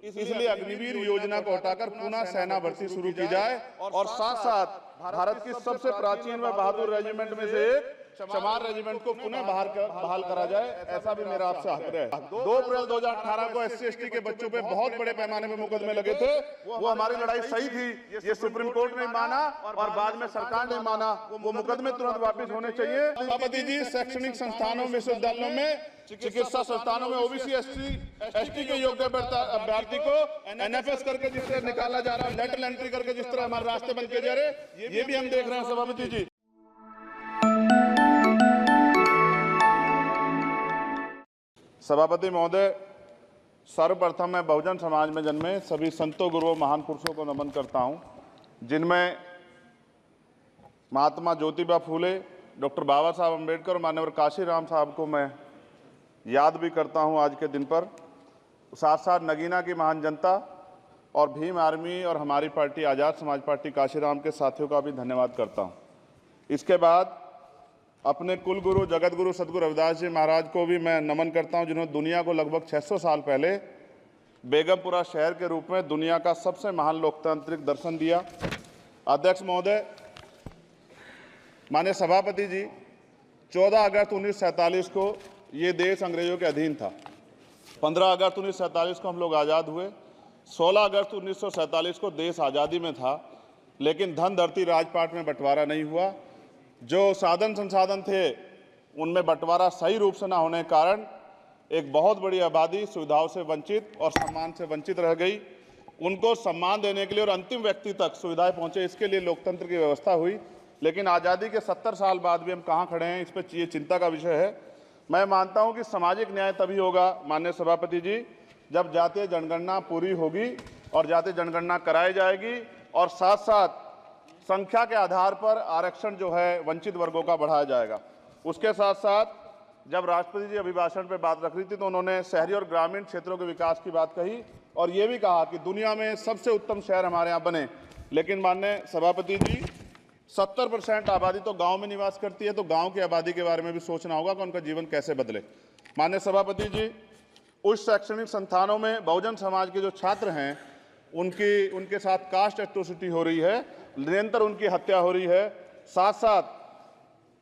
इसलिए अग्निवीर योजना को हटाकर पुनः सेना भर्ती शुरू की जाए और साथ साथ भारत की सबसे प्राचीन व बहादुर रेजिमेंट में से एक चमार रेजिमेंट को पुनः बहाल करा जाए, ऐसा भी मेरा आपसे आग्रह है। 2 अप्रैल 2018 को SC/ST के बच्चों पे बहुत बड़े पैमाने पे मुकदमे लगे थे। वो हमारी लड़ाई सही थी, ये सुप्रीम कोर्ट ने माना और बाद में सरकार ने माना। वो मुकदमे तुरंत वापस होने चाहिए। सभापति जी, शैक्षणिक संस्थानों, विश्वविद्यालयों में, चिकित्सा संस्थानों में OBC ST के योग्य अभ्यर्थी को NFS करके जिस तरह निकाला जा रहा है, लेटरल एंट्री करके जिस तरह हमारे रास्ते बंद किए जा रहे, ये भी हम देख रहे हैं सभापति जी। सभापति महोदय, सर्वप्रथम मैं बहुजन समाज में जन्मे सभी संतों, गुरुओं, महान पुरुषों को नमन करता हूं, जिनमें महात्मा ज्योतिबा फूले, डॉक्टर बाबा साहब अम्बेडकर और माननीय काशीराम साहब को मैं याद भी करता हूं आज के दिन पर। साथ साथ नगीना की महान जनता और भीम आर्मी और हमारी पार्टी आज़ाद समाज पार्टी काशीराम के साथियों का भी धन्यवाद करता हूं। इसके बाद अपने कुल गुरु जगत गुरु सदगुरु रविदास जी महाराज को भी मैं नमन करता हूं, जिन्होंने दुनिया को लगभग 600 साल पहले बेगमपुरा शहर के रूप में दुनिया का सबसे महान लोकतांत्रिक दर्शन दिया। अध्यक्ष महोदय, माननीय सभापति जी, 14 अगस्त 1947 को ये देश अंग्रेजों के अधीन था। 15 अगस्त 1947 को हम लोग आज़ाद हुए। 16 अगस्त 1947 को देश आज़ादी में था, लेकिन धन धरती राजपाट में बंटवारा नहीं हुआ। जो साधन संसाधन थे उनमें बंटवारा सही रूप से न होने के कारण एक बहुत बड़ी आबादी सुविधाओं से वंचित और सम्मान से वंचित रह गई। उनको सम्मान देने के लिए और अंतिम व्यक्ति तक सुविधाएं पहुंचे, इसके लिए लोकतंत्र की व्यवस्था हुई। लेकिन आज़ादी के 70 साल बाद भी हम कहाँ खड़े हैं, इस पर ये चिंता का विषय है। मैं मानता हूं कि सामाजिक न्याय तभी होगा माननीय सभापति जी, जब जातीय जनगणना पूरी होगी और जातीय जनगणना कराई जाएगी और साथ साथ संख्या के आधार पर आरक्षण जो है वंचित वर्गों का बढ़ाया जाएगा। उसके साथ साथ जब राष्ट्रपति जी अभिभाषण पर बात रख रही थी तो उन्होंने शहरी और ग्रामीण क्षेत्रों के विकास की बात कही और ये भी कहा कि दुनिया में सबसे उत्तम शहर हमारे यहाँ बने। लेकिन माननीय सभापति जी, 70% आबादी तो गांव में निवास करती है, तो गांव की आबादी के बारे में भी सोचना होगा कि उनका जीवन कैसे बदले। माननीय सभापति जी, उस शैक्षणिक संस्थानों में बहुजन समाज के जो छात्र हैं उनके साथ कास्ट एट्रोसिटी हो रही है, निरंतर उनकी हत्या हो रही है। साथ साथ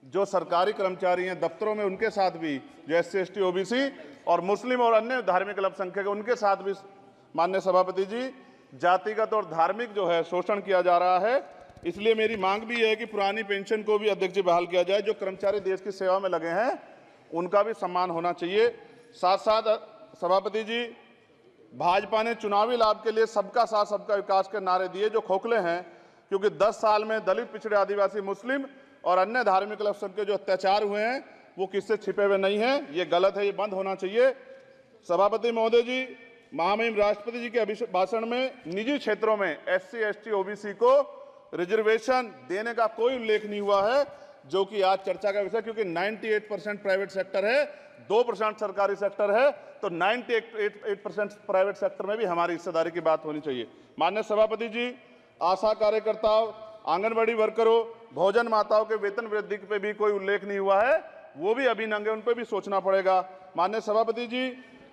जो सरकारी कर्मचारी हैं दफ्तरों में, उनके साथ भी जो SC/ST OBC और मुस्लिम और अन्य धार्मिक अल्पसंख्यक हैं उनके साथ भी माननीय सभापति जी जातिगत और धार्मिक जो है शोषण किया जा रहा है। इसलिए मेरी मांग भी है कि पुरानी पेंशन को भी अध्यक्ष जी बहाल किया जाए। जो कर्मचारी देश की सेवा में लगे हैं उनका भी सम्मान होना चाहिए। साथ साथ सभापति जी, भाजपा ने चुनावी लाभ के लिए सबका साथ सबका विकास के नारे दिए जो खोखले हैं, क्योंकि 10 साल में दलित, पिछड़े, आदिवासी, मुस्लिम और अन्य धार्मिक अल्पसंख्यक के जो अत्याचार हुए हैं वो किससे छिपे हुए नहीं हैं। ये गलत है, ये बंद होना चाहिए। सभापति महोदय जी, महामहिम राष्ट्रपति जी के अभिभाषण में निजी क्षेत्रों में SC/ST OBC को रिजर्वेशन देने का कोई उल्लेख नहीं हुआ है, जो कि आज चर्चा का विषय, क्योंकि 98% प्राइवेट सेक्टर है, 2% सरकारी सेक्टर है, तो 98% प्राइवेट सेक्टर में भी हमारी हिस्सेदारी की बात होनी चाहिए। माननीय सभापति जी, आशा कार्यकर्ताओं, आंगनबाड़ी वर्करों, भोजन माताओं के वेतन वृद्धि पे भी कोई उल्लेख नहीं हुआ है, वो भी अभी नंगे, उन पर भी सोचना पड़ेगा। माननीय सभापति जी,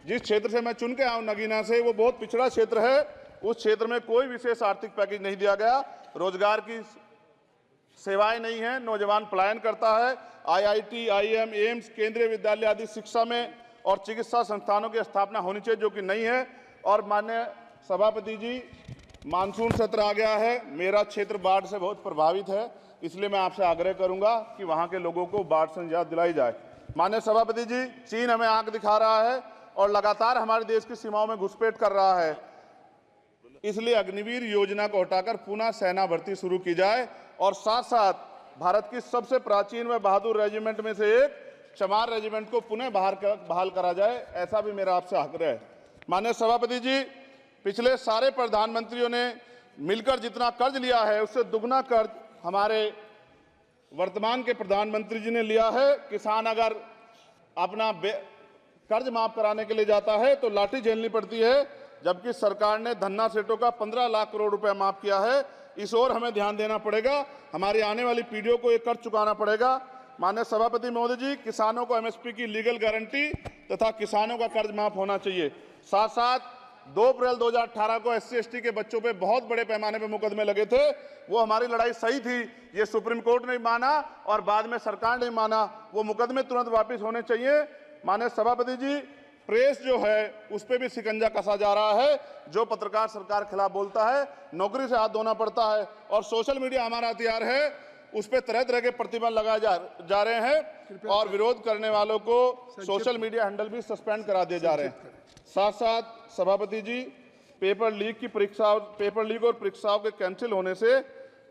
जिस क्षेत्र से मैं चुन के आऊँ नगीना से, वो बहुत पिछड़ा क्षेत्र है। उस क्षेत्र में कोई विशेष आर्थिक पैकेज नहीं दिया गया, रोजगार की सेवाएं नहीं है, नौजवान पलायन करता है। IIT, IIM, एम्स, केंद्रीय विद्यालय आदि शिक्षा में और चिकित्सा संस्थानों की स्थापना होनी चाहिए, जो कि नहीं है। और माननीय सभापति जी, मानसून सत्र आ गया है, मेरा क्षेत्र बाढ़ से बहुत प्रभावित है, इसलिए मैं आपसे आग्रह करूंगा कि वहां के लोगों को बाढ़ से निजात दिलाई जाए। माननीय सभापति जी, चीन हमें आंख दिखा रहा है और लगातार हमारे देश की सीमाओं में घुसपैठ कर रहा है, इसलिए अग्निवीर योजना को हटाकर पुनः सेना भर्ती शुरू की जाए और साथ साथ भारत की सबसे प्राचीन व बहादुर रेजिमेंट में से एक चमार रेजिमेंट को पुनः बहाल करा जाए, ऐसा भी मेरा आपसे आग्रह है। माननीय सभापति जी, पिछले सारे प्रधानमंत्रियों ने मिलकर जितना कर्ज लिया है उससे दुगना कर्ज हमारे वर्तमान के प्रधानमंत्री जी ने लिया है। किसान अगर अपना कर्ज माफ कराने के लिए जाता है तो लाठी झेलनी पड़ती है, जबकि सरकार ने धन्ना सेठों का 15 लाख करोड़ रुपया माफ किया है। इस ओर हमें ध्यान देना पड़ेगा, हमारी आने वाली पीढ़ियों को ये कर्ज चुकाना पड़ेगा। माननीय सभापति महोदय जी, किसानों को MSP की लीगल गारंटी तथा किसानों का कर्ज माफ होना चाहिए। साथ साथ 2 अप्रैल 2018 को SC/ST के बच्चों पे बहुत बड़े पैमाने पे मुकदमे लगे थे। वो हमारी लड़ाई सही थी, ये सुप्रीम कोर्ट ने माना और बाद में सरकार ने माना। वो मुकदमे तुरंत वापस होने चाहिए। माननीय सभापति जी, प्रेस जो है उस पर भी शिकंजा कसा जा रहा है। जो पत्रकार सरकार के खिलाफ बोलता है, नौकरी से हाथ धोना पड़ता है। और सोशल मीडिया हमारा हथियार है, उस पर तरह तरह के प्रतिबंध लगाए जा रहे हैं और विरोध करने वालों को सोशल मीडिया हैंडल भी सस्पेंड करा दिए जा रहे हैं। साथ साथ सभापति जी, पेपर लीक और परीक्षाओं के कैंसिल होने से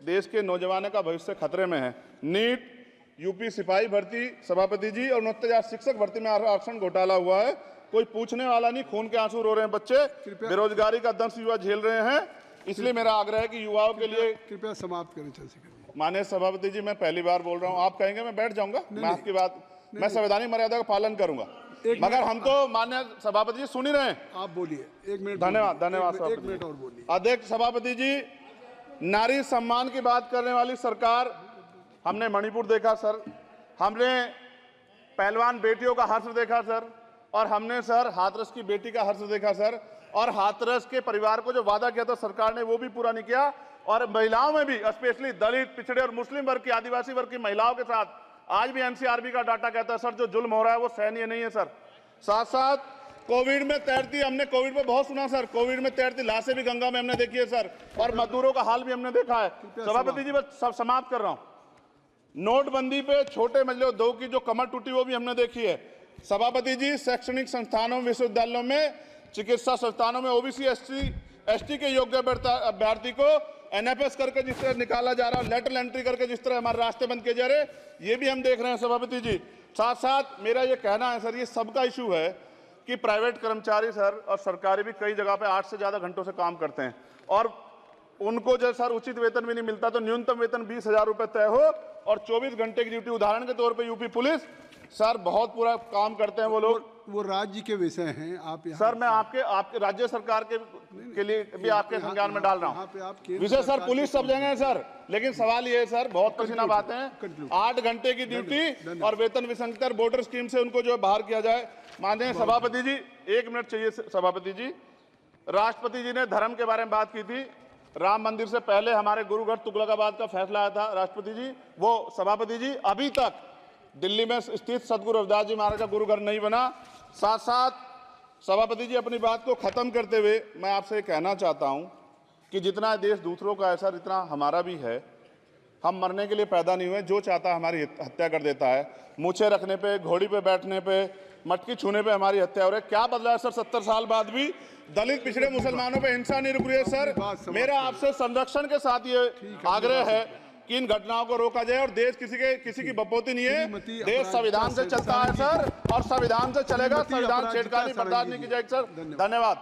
देश के नौजवानों का भविष्य खतरे में है। नीट, यूपी सिपाही भर्ती सभापति जी और 69,000 शिक्षक भर्ती में आरक्षण घोटाला हुआ है। कोई पूछने वाला नहीं, खून के आंसू रो रहे हैं बच्चे, बेरोजगारी का दंश युवा झेल रहे हैं। इसलिए मेरा आग्रह है कि युवाओं के लिए कृपया समाप्त करें। चंद्रशेखर, माननीय सभापति जी, मैं पहली बार बोल रहा हूं, आप कहेंगे मैं बैठ जाऊंगा, मैं आपकी बात, मैं संवैधानिक मर्यादा का पालन करूंगा, मगर हम तो माननीय सभापति जी सुन ही रहे हैं। आप बोलिए, 1 मिनट। धन्यवाद। एक मिनट और बोलिए। अध्यक्ष सभापति जी, नारी सम्मान की बात करने वाली सरकार, हमने मणिपुर देखा सर, हमने पहलवान बेटियों का हर्ष देखा सर, और हमने सर हाथरस की बेटी का हर्ष देखा सर, और हाथरस के परिवार को जो वादा किया था सरकार ने वो भी पूरा नहीं किया। और महिलाओं में भी, स्पेशली दलित, पिछड़े और मुस्लिम वर्ग की, आदिवासी वर्ग की महिलाओं के साथ आज भी NCRB का डाटा कहता है सर जो जुल्म हो रहा है वो सहनीय नहीं है सर। साथ साथ कोविड में तैरती, हमने कोविड में बहुत सुना सर, कोविड में तैरती लाशें भी गंगा में हमने देखी है सर, और मजदूरों का हाल भी हमने देखा है। सभापति जी, बस सब समाप्त कर रहा हूं। नोटबंदी पे छोटे मजले उद्योग की जो कमर टूटी वो भी हमने देखी है। सभापति जी, शैक्षणिक संस्थानों, विश्वविद्यालयों में, चिकित्सा संस्थानों में OBC ST के योग्य अभ्यर्थी को NFS करके जिस तरह निकाला जा रहा है, लेटरल एंट्री करके जिस तरह हमारे रास्ते बंद किए जा रहे, ये भी हम देख रहे हैं सभापति जी। साथ साथ मेरा ये कहना है सर, ये सबका इशू है कि प्राइवेट कर्मचारी सर और सरकारी भी कई जगह पे 8 से ज्यादा घंटों से काम करते हैं और उनको जो सर उचित वेतन भी नहीं मिलता। तो न्यूनतम वेतन 20,000 रुपए तय हो और 24 घंटे की ड्यूटी। उदाहरण के तौर पे यूपी पुलिस सर बहुत पूरा काम करते हैं वो लोग। वो राज्य के विषय हैं, आप सर मैं आपके राज्य सरकार के लिए भी आपके संज्ञान में डाल रहा हूँ। विषय सर पुलिस सब जगह है सर, लेकिन सवाल ये है सर, बहुत पसीना बातें हैं, 8 घंटे की ड्यूटी और वेतन विसंगति, बॉर्डर स्कीम से उनको जो बाहर किया जाए। माननीय सभापति जी, 1 मिनट चाहिए सभापति जी। राष्ट्रपति जी ने धर्म के बारे में बात की थी। राम मंदिर से पहले हमारे गुरुघर तुगलकाबाद का फैसला आया था राष्ट्रपति जी, वो सभापति जी अभी तक दिल्ली में स्थित सदगुरु रविदास जी महाराज का गुरुघर नहीं बना। साथ साथ सभापति जी, अपनी बात को खत्म करते हुए मैं आपसे कहना चाहता हूं कि जितना देश दूसरों का है सर, इतना हमारा भी है। हम मरने के लिए पैदा नहीं हुए, जो चाहता है हमारी हत्या कर देता है। मूछें रखने पे, घोड़ी पे बैठने पे, मटकी छूने पे हमारी हत्या हो रही है। क्या बदला है सर 70 साल बाद भी? दलित, पिछड़े, मुसलमानों पे हिंसा नहीं रुक रही है सर। मेरा आपसे संरक्षण के साथ ये आग्रह है कि इन घटनाओं को रोका जाए और देश किसी की बपोती नहीं है। देश संविधान से चलता है सर और संविधान से चलेगा। संविधान छेड़खानी बर्दाश्त नहीं की जाएगी सर। धन्यवाद।